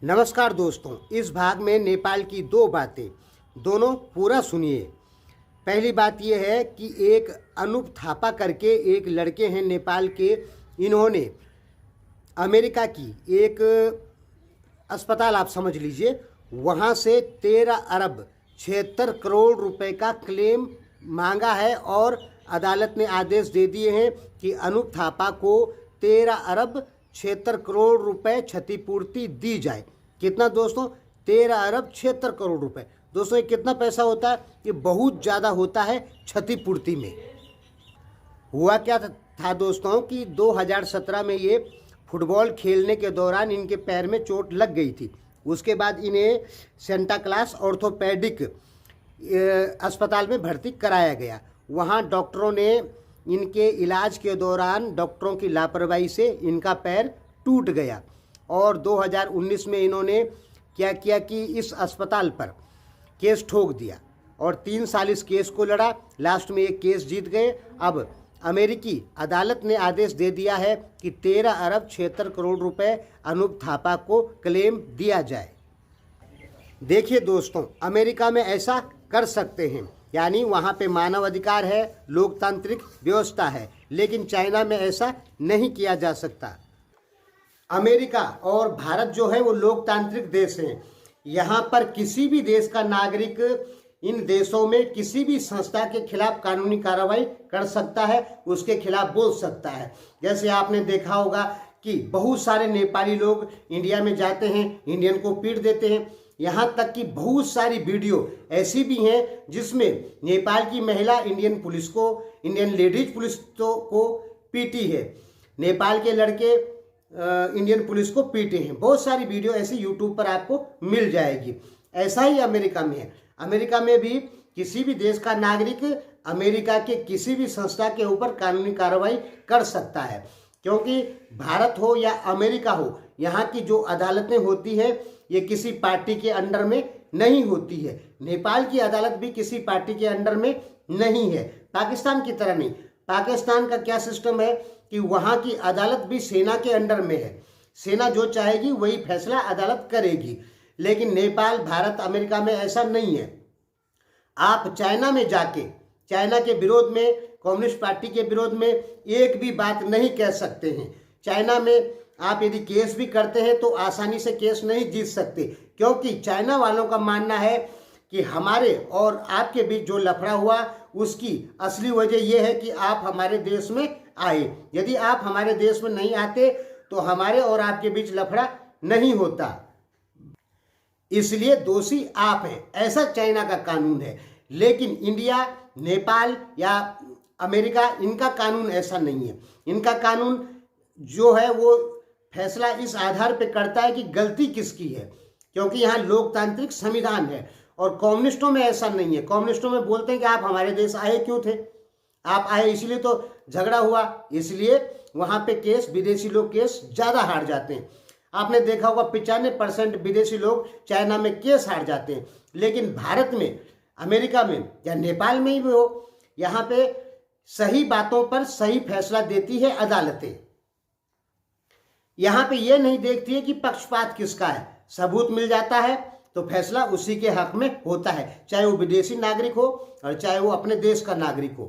नमस्कार दोस्तों, इस भाग में नेपाल की दो बातें, दोनों पूरा सुनिए। पहली बात यह है कि एक अनूप थापा करके एक लड़के हैं नेपाल के, इन्होंने अमेरिका की एक अस्पताल आप समझ लीजिए, वहाँ से 13 अरब 76 करोड़ रुपए का क्लेम मांगा है और अदालत ने आदेश दे दिए हैं कि अनूप थापा को 13 अरब 76 करोड़ रुपए क्षतिपूर्ति दी जाए। कितना दोस्तों? 13 अरब 76 करोड़ रुपए। दोस्तों ये कितना पैसा होता है? ये बहुत ज़्यादा होता है क्षतिपूर्ति में। हुआ क्या था दोस्तों कि 2017 में ये फुटबॉल खेलने के दौरान इनके पैर में चोट लग गई थी। उसके बाद इन्हें सेंटा क्लास ऑर्थोपेडिक अस्पताल में भर्ती कराया गया। वहाँ डॉक्टरों ने इनके इलाज के दौरान डॉक्टरों की लापरवाही से इनका पैर टूट गया और 2019 में इन्होंने क्या किया कि इस अस्पताल पर केस ठोक दिया और 3 साल इस केस को लड़ा। लास्ट में एक केस जीत गए। अब अमेरिकी अदालत ने आदेश दे दिया है कि 13 अरब 76 करोड़ रुपए अनूप थापा को क्लेम दिया जाए। देखिए दोस्तों, अमेरिका में ऐसा कर सकते हैं, यानी वहाँ पे मानव अधिकार है, लोकतांत्रिक व्यवस्था है, लेकिन चाइना में ऐसा नहीं किया जा सकता। अमेरिका और भारत जो है वो लोकतांत्रिक देश हैं। यहाँ पर किसी भी देश का नागरिक इन देशों में किसी भी संस्था के खिलाफ कानूनी कार्रवाई कर सकता है, उसके खिलाफ बोल सकता है। जैसे आपने देखा होगा कि बहुत सारे नेपाली लोग इंडिया में जाते हैं, इंडियन को पीट देते हैं। यहाँ तक कि बहुत सारी वीडियो ऐसी भी हैं जिसमें नेपाल की महिला इंडियन पुलिस को, इंडियन लेडीज पुलिस को पीटी है, नेपाल के लड़के इंडियन पुलिस को पीटे हैं। बहुत सारी वीडियो ऐसी यूट्यूब पर आपको मिल जाएगी। ऐसा ही अमेरिका में है। अमेरिका में भी किसी भी देश का नागरिक अमेरिका के किसी भी संस्था के ऊपर कानूनी कार्रवाई कर सकता है, क्योंकि भारत हो या अमेरिका हो, यहाँ की जो अदालतें होती है ये किसी पार्टी के अंडर में नहीं होती है। नेपाल की अदालत भी किसी पार्टी के अंडर में नहीं है, पाकिस्तान की तरह नहीं। पाकिस्तान का क्या सिस्टम है कि वहाँ की अदालत भी सेना के अंडर में है। सेना जो चाहेगी वही फैसला अदालत करेगी। लेकिन नेपाल, भारत, अमेरिका में ऐसा नहीं है। आप चाइना में जाके चाइना के विरोध में, कम्युनिस्ट पार्टी के विरोध में एक भी बात नहीं कह सकते हैं। चाइना में आप यदि केस भी करते हैं तो आसानी से केस नहीं जीत सकते, क्योंकि चाइना वालों का मानना है कि हमारे और आपके बीच जो लफड़ा हुआ उसकी असली वजह यह है कि आप हमारे देश में आए। यदि आप हमारे देश में नहीं आते तो हमारे और आपके बीच लफड़ा नहीं होता, इसलिए दोषी आप हैं। ऐसा चाइना का कानून है। लेकिन इंडिया, नेपाल या अमेरिका, इनका कानून ऐसा नहीं है। इनका कानून जो है वो फैसला इस आधार पे करता है कि गलती किसकी है, क्योंकि यहाँ लोकतांत्रिक संविधान है। और कम्युनिस्टों में ऐसा नहीं है। कम्युनिस्टों में बोलते हैं कि आप हमारे देश आए क्यों थे? आप आए इसलिए तो झगड़ा हुआ, इसलिए वहाँ पे केस, विदेशी लोग केस ज़्यादा हार जाते हैं। आपने देखा होगा 95% विदेशी लोग चाइना में केस हार जाते हैं। लेकिन भारत में, अमेरिका में या नेपाल में ही हो, यहाँ पे सही बातों पर सही फैसला देती है अदालतें। यहाँ पे ये नहीं देखती है कि पक्षपात किसका है। सबूत मिल जाता है तो फैसला उसी के हक में होता है, चाहे वो विदेशी नागरिक हो और चाहे वो अपने देश का नागरिक हो।